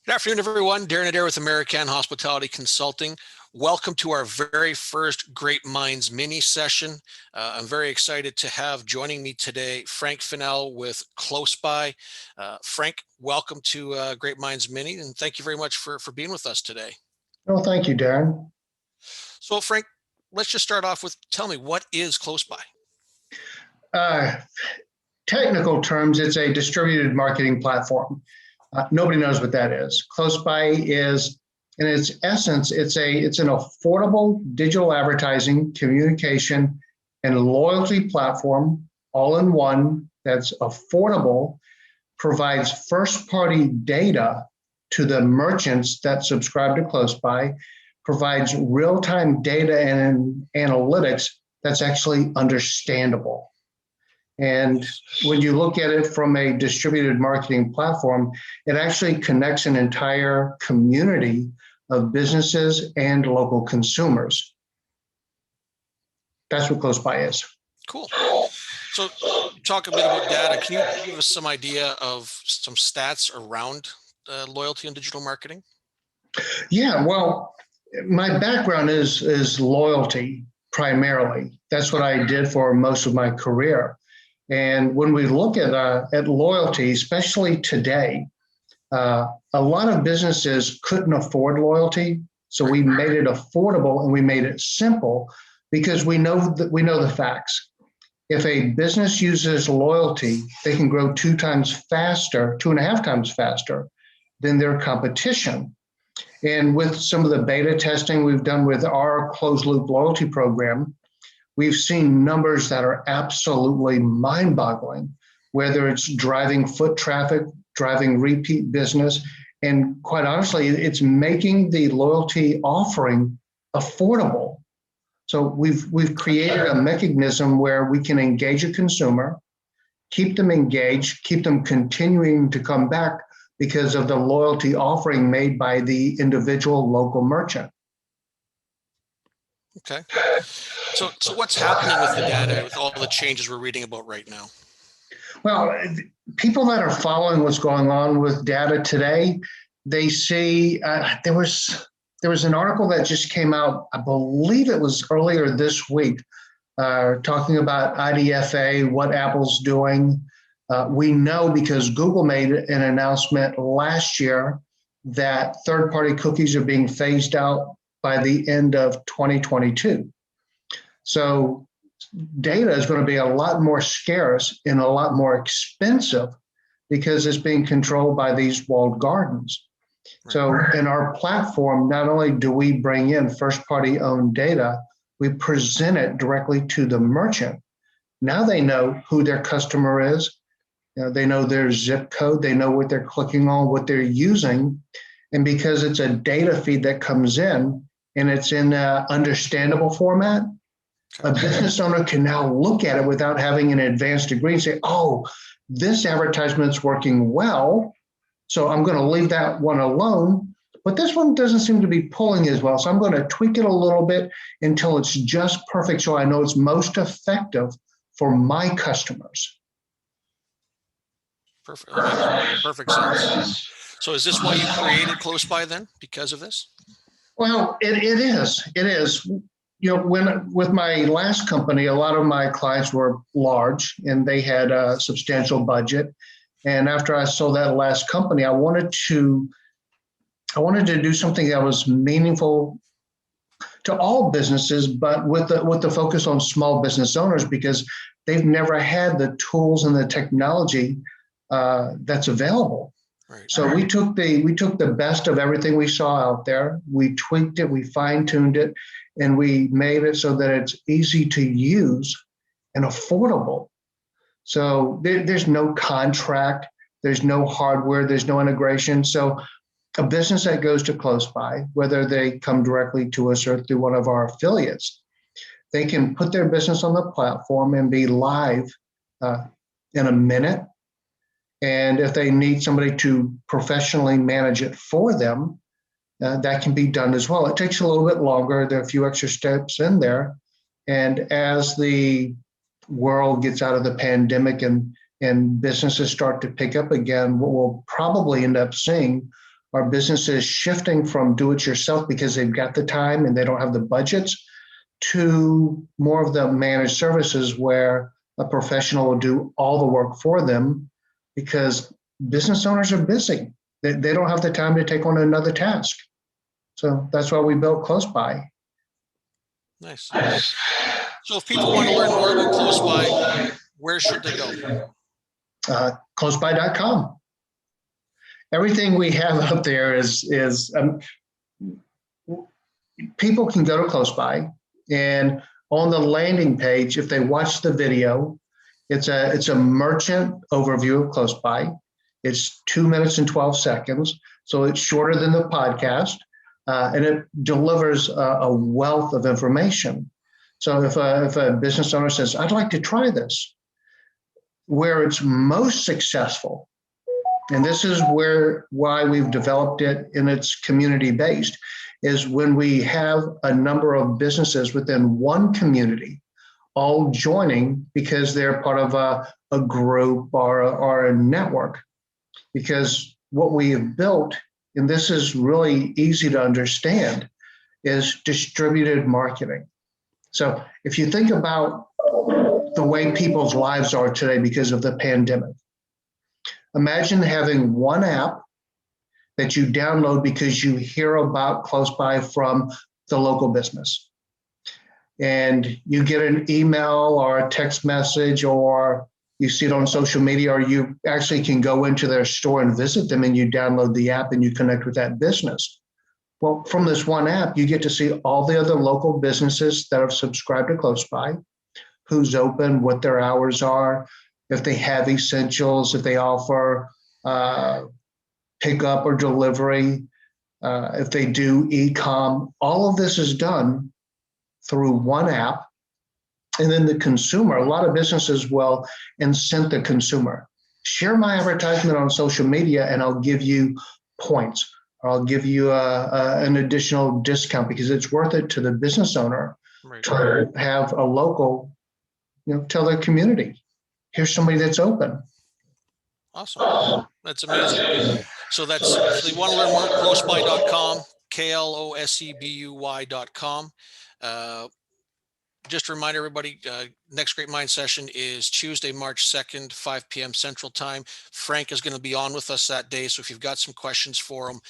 Good afternoon, everyone. Darren Adair with American Hospitality Consulting. Welcome to our very first Great Minds mini session. I'm very excited to have joining me today Frank Fennell with Klosebuy. Frank, welcome to Great Minds Mini, and thank you very much for being with us today. Well, thank you, Darren. So, Frank, let's just start off with tell me, what is Klosebuy? Technical terms, it's a distributed marketing platform. Nobody knows what that is. Klosebuy is, in its essence, it's an affordable digital advertising, communication, and loyalty platform all in one that's affordable, provides first-party data to the merchants that subscribe to Klosebuy, provides real-time data and analytics that's actually understandable. And when you look at it from a distributed marketing platform, it actually connects an entire community of businesses and local consumers. That's what Klosebuy is. Cool. So talk a bit about data. Can you give us some idea of some stats around loyalty and digital marketing? Yeah, well, my background is loyalty primarily. That's what I did for most of my career. And when we look at loyalty, especially today, a lot of businesses couldn't afford loyalty, so we made it affordable and we made it simple because we know the facts. If a business uses loyalty, they can grow 2.5 times faster than their competition. And with some of the beta testing we've done with our closed loop loyalty program, we've seen numbers that are absolutely mind-boggling, whether it's driving foot traffic, driving repeat business, and quite honestly, it's making the loyalty offering affordable. So we've created a mechanism where we can engage a consumer, keep them engaged, keep them continuing to come back because of the loyalty offering made by the individual local merchant. Okay. So what's happening with the data, with all the changes we're reading about right now? Well, people that are following what's going on with data today, they see there was an article that just came out, I believe it was earlier this week, talking about IDFA, what Apple's doing. We know because Google made an announcement last year that third-party cookies are being phased out by the end of 2022. So data is going to be a lot more scarce and a lot more expensive because it's being controlled by these walled gardens. So in our platform, not only do we bring in first-party owned data, we present it directly to the merchant. Now they know who their customer is. They know their zip code. They know what they're clicking on, what they're using. And because it's a data feed that comes in and it's in an understandable format, a business owner can now look at it without having an advanced degree and say, oh, this advertisement's working well, so I'm going to leave that one alone. But this one doesn't seem to be pulling as well, so I'm going to tweak it a little bit until it's just perfect so I know it's most effective for my customers. Perfect. That makes perfect sense. So is this why you created Klosebuy then, because of this? Well, it is. It is. You know, with my last company, a lot of my clients were large and they had a substantial budget. And after I sold that last company, I wanted to do something that was meaningful to all businesses, but with the focus on small business owners because they've never had the tools and the technology that's available. Right. So we took the best of everything we saw out there. We tweaked it, we fine-tuned it, and we made it so that it's easy to use and affordable. So there's no contract, there's no hardware, there's no integration. So a business that goes to Klosebuy, whether they come directly to us or through one of our affiliates, they can put their business on the platform and be live in a minute. And if they need somebody to professionally manage it for them, that can be done as well. It takes a little bit longer. There are a few extra steps in there. And as the world gets out of the pandemic and businesses start to pick up again, what we'll probably end up seeing are businesses shifting from do-it-yourself because they've got the time and they don't have the budgets to more of the managed services where a professional will do all the work for them because business owners are busy. They don't have the time to take on another task. So that's why we built Klosebuy. Nice. So if people want to learn more about Klosebuy, where should they go? Klosebuy.com. Everything we have up there is people can go to Klosebuy, and on the landing page, if they watch the video, it's a merchant overview of Klosebuy. It's 2 minutes and 12 seconds, so it's shorter than the podcast, and it delivers a wealth of information. So if a business owner says, "I'd like to try this," where it's most successful, and this is why we've developed it and it's community based, is when we have a number of businesses within one community all joining because they're part of a group or a network. Because what we have built, and this is really easy to understand, is distributed marketing. So if you think about the way people's lives are today because of the pandemic, imagine having one app that you download because you hear about Klosebuy from the local business. And you get an email or a text message, or you see it on social media, or you actually can go into their store and visit them and you download the app and you connect with that business. Well, from this one app, you get to see all the other local businesses that have subscribed to Klosebuy, who's open, what their hours are, if they have essentials, if they offer pickup or delivery, if they do e-com. All of this is done through one app. And then the consumer, a lot of businesses will incent the consumer. Share my advertisement on social media and I'll give you points, or I'll give you an additional discount because it's worth it to the business owner to have a local, tell their community, here's somebody that's open. Awesome. That's amazing. So that's, if they want to learn more, klosebuy.com, KLOSEBUY.com. Just to remind everybody, next Great Mind session is Tuesday, March 2nd, 5 p.m. Central Time. Frank is going to be on with us that day. So if you've got some questions for him,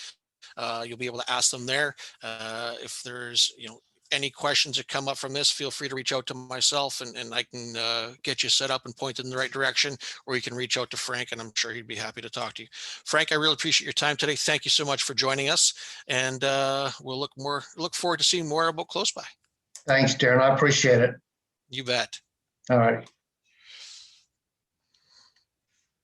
you'll be able to ask them there. If there's, any questions that come up from this, feel free to reach out to myself and I can get you set up and pointed in the right direction, or you can reach out to Frank and I'm sure he'd be happy to talk to you. Frank, I really appreciate your time today. Thank you so much for joining us. And we'll look forward to seeing more about Klosebuy. Thanks, Darren. I appreciate it. You bet. All right.